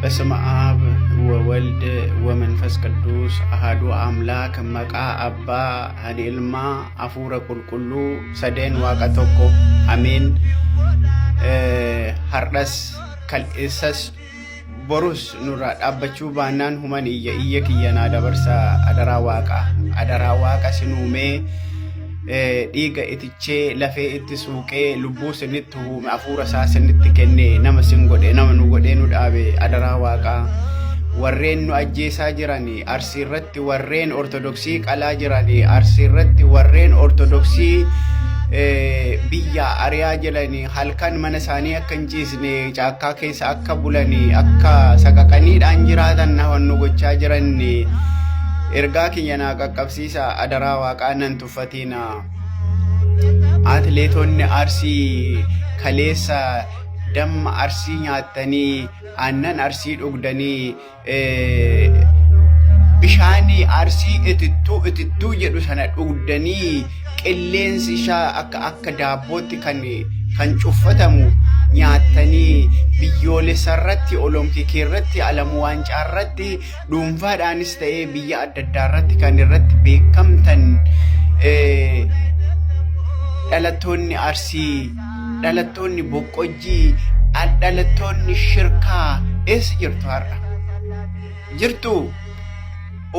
በስመ አብ ወወልድ ወመንፈስ ቅዱስ አሐዱ አምላክ መቃ አባ ሀኔልማ አፉረ ቁልቁሉ ሰደን ዋቀ ቶኮ አሜን። ሀርደስ ከልኢሰስ ቦሩስ ኑራ ዳበችው ባናን ሁመን እየ ክየና ደበርሳ አደራ ዋቃ ሲኑሜ dhiiga itichee lafee itti suuqee lubbuu sinitti huume hafuura isaa sinitti kennee nama sin godhe nama nu godhee nu dhaabe adaraa waaqaa warreen nu ajjeesaa jiranii Arsii irratti warreen ortodoksii qalaa jiranii Arsii irratti warreen ortodoksii biyya ariyaa jiranii halkan mana isaanii akka hin ciisne caakkaa keessa akka bulanii akka saqaqaniidhaan jiraatan nawan nu gochaa jiranii ergaa kiyyana qaqqabsiisa adaraa waaqaa nan tuffatina atleetonni Arsii kaleessa damma Arsii nyaatanii aannan Arsii dhugdanii bishaanii Arsii itittuu jedhu sana dhugdanii qilleensi isaa akka daabbootti kan cuffatamu nyaatanii biyyoolessa irratti olompikii irratti alamu waancaa irratti dhuunfaadhaanis ta'ee biyya adda addaa irratti kan irratti beekamtan dhalattoonni Arsii, dhalattoonni Boqqojjii, dhalattoonni Shirkaa eessa jirtu har'a? Jirtu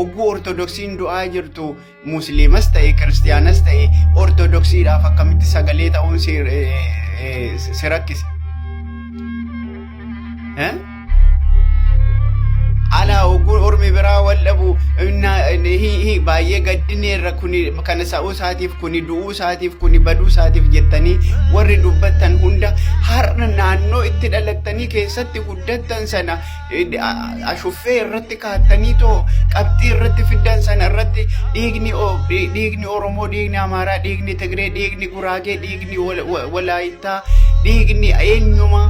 ogguu ortodoksiin du'aa jirtu musliimas ta'e kiristiyaanas ta'e ortodoksiidhaaf akkamitti sagalee ta'uun si rakkise? Ala ogguu ormi biraa wallabu baay'ee gaddineerra kuni kana sa'uu isaatiif kuni du'uu isaatiif kuni baduu isaatiif jettanii warri dubbattan hunda har'a naannoo itti dhalattanii keessatti guddattan sana ashuffee irratti kaattanii too qabxii irratti fiddan sana irratti dhiigni Oromoo, dhiigni Amaaraa, dhiigni Tigree, dhiigni Guraagee, dhiigni Walaayittaa, dhiigni eenyuma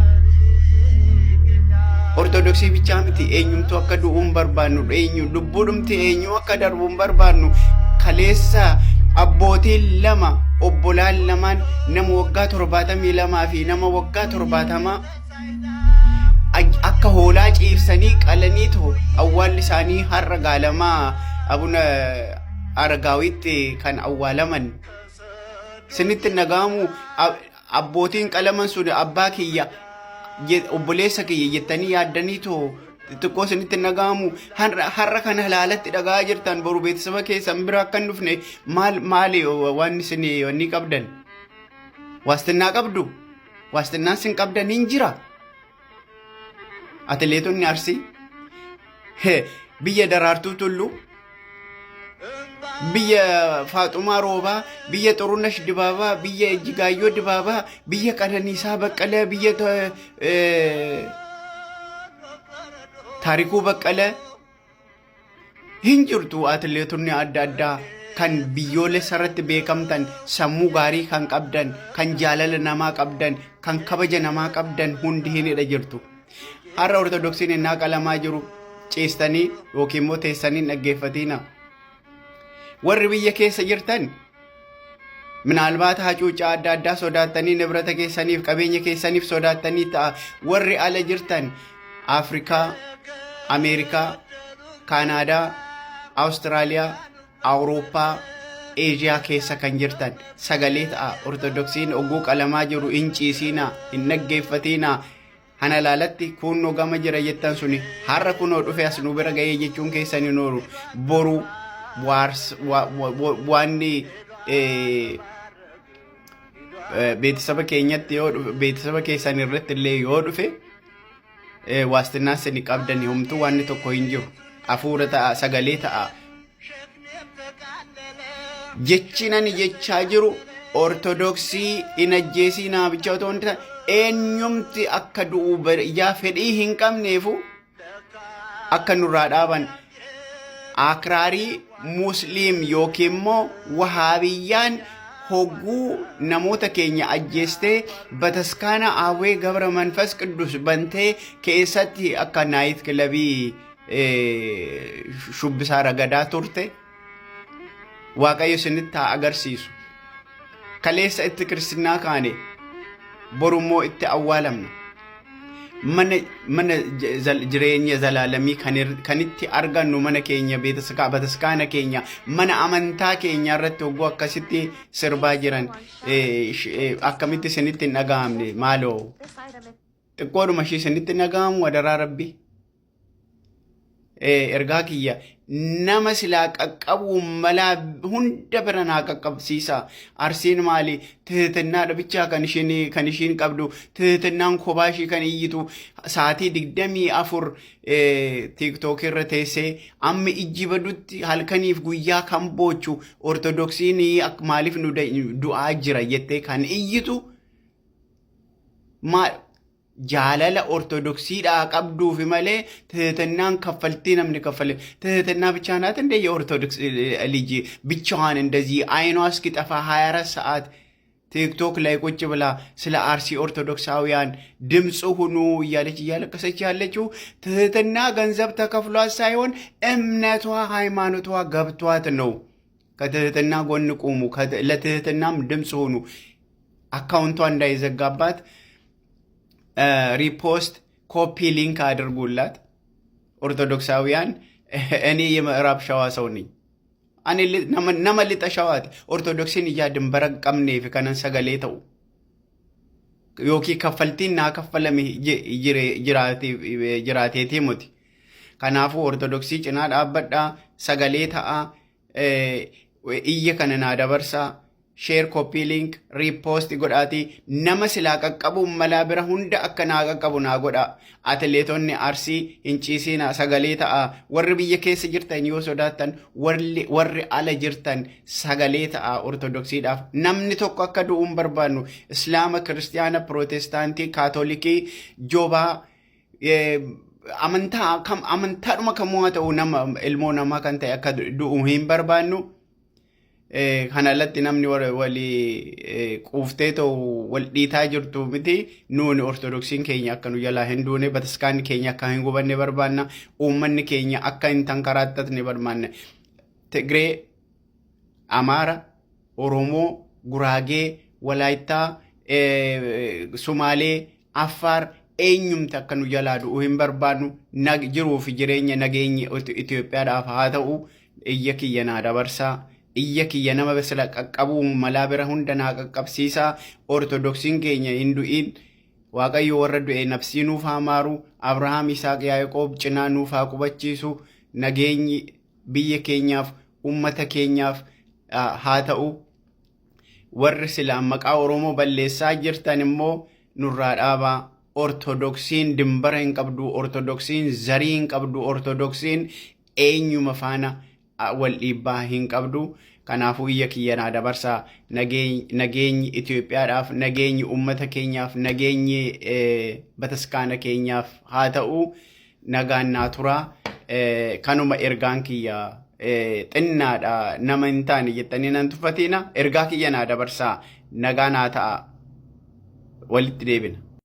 ortodoksii bichaa miti eenyumtu akka du'uun barbaannu eenyu lubbuudhumti eenyu akka darbuun barbaannu kaleessa abbootiin lama obbolaan lamaan nama waggaa 72 fi nama waggaa 70 akka hoolaa ciibsanii qalanii too awwaalli isaanii har'a gaalamaa abuna aragaawitti kan awwaalaman sinitti nagaamu abbootiin qalaman sun abbaa kiyya obboleessa kiyya jettanii yaaddanii too xiqqoo sinitti nagaamu har'a kana halaalatti dhagaa jirtan boru beeksisa keessan bira akka hin dhufne maali waan isin wanni qabdan waastinnaa qabdu waastinnaan sin qabdan hin jira atleetonni Arsii biyya Daraartuu Tulluu biyya Faaxumaa Roobaa biyya Xurunesh Dibaabaa biyya Ejjigaayyoo Dibaabaa biyya Qananiisaa Baqqalee biyya Taarikuu Baqqalee hin jirtu atleetonni adda addaa kan biyyoolessa irratti beekamtan sammuu gaarii kan qabdan kan jaalala namaa qabdan kan kabaja namaa qabdan hundi hinidha jirtu har'a ortodoksiin innaa qalamaa jiru ciistanii yookiin immoo teessanii dhaggeeffatiina warri biyya keessa jirtan minaalbaata hacuuccaa adda addaa sodaattanii nibrata keessaniif qabeenya keessaniif sodaattanii ta'a warri ala jirtan Afrikaa, Ameerikaa, Kaanaadaa, Awustiraaliyaa, Awurooppaa, Eeshiyaa keessa kan jirtan sagalee ta'a ortodoksiin ogguu qalamaa jiru hin ciisiina hin dhaggeeffatiina hana laalatti kunoo gama jira jettan suni har'a kunoo dhufe as nu bira ga'ee jechuun keessanii nooru boru waanni beeksisa keenyatti yoo beeksisa keessan irratti illee yoo dhufe waastinnaa isin qabdan homtuu waanni tokko hin jiru hafuura ta'a sagalee ta'a jechinan jechaa jiru ortodoksii hin ajjeesinaa bicha otoo hin ta'in eenyumti akka du'u yaa fedhii hin qabneefu akka nurraa dhaaban akraarii musliim yookiin immoo wahaabiyyaan hogguu namoota keenya ajjeestee bataskaana Aawwee Gabra Manfas Qidduus bantee keessatti akka naayit kilabii shubbisaa ragadaa turte waaqayyo isinitti haa agarsiisu kaleessa itti kiristinaa kaane borummoo itti awwaalamna mana jireenya zalaalamii kan itti argannu mana keenya bataskaana keenya mana amantaa keenya irratti hogguu akkasitti sirbaa jiran akkamitti isinitti hin dhaga'amne maaloo xiqqoodhuma ishii isinitti hin dhaga'amu wadaraa rabbi ergaa kiyya nama silaa qaqqabu malaa hunda bira naa qaqqabsiisa arsiin maali tihitinnaadha bichaa kan ishiin qabdu tihinnaan kophaa ishii kan iyyitu sa'aatii 24 tiiktookii irra teessee amma ijji badutti halkaniif guyyaa kan boochu ortodoksiin maaliif nu du'aa jira jettee kan iyyitu jaalala ortodoksiidhaa qabduufi malee ትህትናን kaffaltii namni kaffale ትህትና ብቻ ናት እንደ የኦርቶዶክስ ልጅ ብቻዋን እንደዚህ አይኗ እስኪጠፋ 24 ሰዓት ቲክቶክ ላይ ቁጭ ብላ ስለ አርሲ ኦርቶዶክሳውያን ድምጽ ሁኑ እያለቀሰች ያለችው ትህትና ገንዘብ ተከፍሏት ሳይሆን እምነቷ ሃይማኖቷ ገብቷት ነው። ከትህትና ጎን ቁሙ፣ ለትህትናም ድምጽ ሁኑ። አካውንቷ እንዳይዘጋባት ሪፖስት ኮፒ ሊንክ አድርጉላት። ኦርቶዶክሳውያን እኔ የምዕራብ ሸዋ ሰው ነኝ። እኔ ነመልጠ ሸዋት ኦርቶዶክሲን እያድንበረ ቀምኔፍ ከነን ሰገሌ ተው ዮኪ ከፈልቲና ከፈለሚ ጅራቴቲ ሙቲ ከናፉ ኦርቶዶክሲ ጭና ዳበዳ ሰገሌ ተአ እየ ከነና ደበርሳ ሼር ኮፒ ሊንክ ሪፖስት ጎዳቲ nama silaa qaqqabu malaa bira hunda akka naa qaqqabu naa godha. Atileetonni arsii hin ciisiina sagalee ta'a. Warri biyya keessa jirtan yoo sodaattan warri ala jirtan sagalee ta'a ortodoksiidhaaf. Namni tokko akka du'uun barbaannu islaama, kiristiyaana, pirootestaantii, kaatolikii, joobaa amantaadhuma kamuu haa ta'u nama ilmoo namaa kan ta'e akka du'u hin barbaannu. kanalatti namni walii quuftee ta'u wal dhiitaa jirtu miti. Nuuni ortodoksiin keenya akka nu jalaa hin duune, bataskaanni keenya akka hin gubanne barbaanna. Uummanni keenya akka hin tankaraattatne barbaanna. Tigree, Amaara, Oromoo, Guraagee, Walaayittaa, Sumaalee, Affaar eenyumti akka nu jalaa du'u hin barbaannu. Jiruu fi jireenya nageenya Itoophiyaadhaaf haa ta'u iyya kiyya naa dabarsaa. Iyya kiyya nama basila qaqqabu malaa bira hunda naa qaqqabsiisaa. Ortodoksiin keenya hin du'in. Waaqayyo warra du'e nafsii nuuf haa maaru. Abrahaam, Isaaq, Yaaqoob cinaa nuuf haa qubachiisu. Nageenyi biyya keenyaaf ummata keenyaaf haa ta'u. Warri silaa maqaa Oromoo balleessaa jirtan immoo nurraa dhaabaa. Ortodoksiin dimbara hin qabdu. Ortodoksiin zarii hin qabdu. Ortodoksiin eenyuma faana wal dhiibbaa hin qabdu. Kanaafuu iyya kiyya naa dabarsaa. Nageenyi Itoophiyaadhaaf, nageenyi ummata keenyaaf, nageenyi bataskaana keenyaaf haa ta'u. Nagaan naa turaa. Kanuma ergaan kiyya xinnaadha nama hin taane jettanii nan tuffatina. Ergaa kiyya naa dabarsaa. Nagaa naa ta'a. Walitti deebina.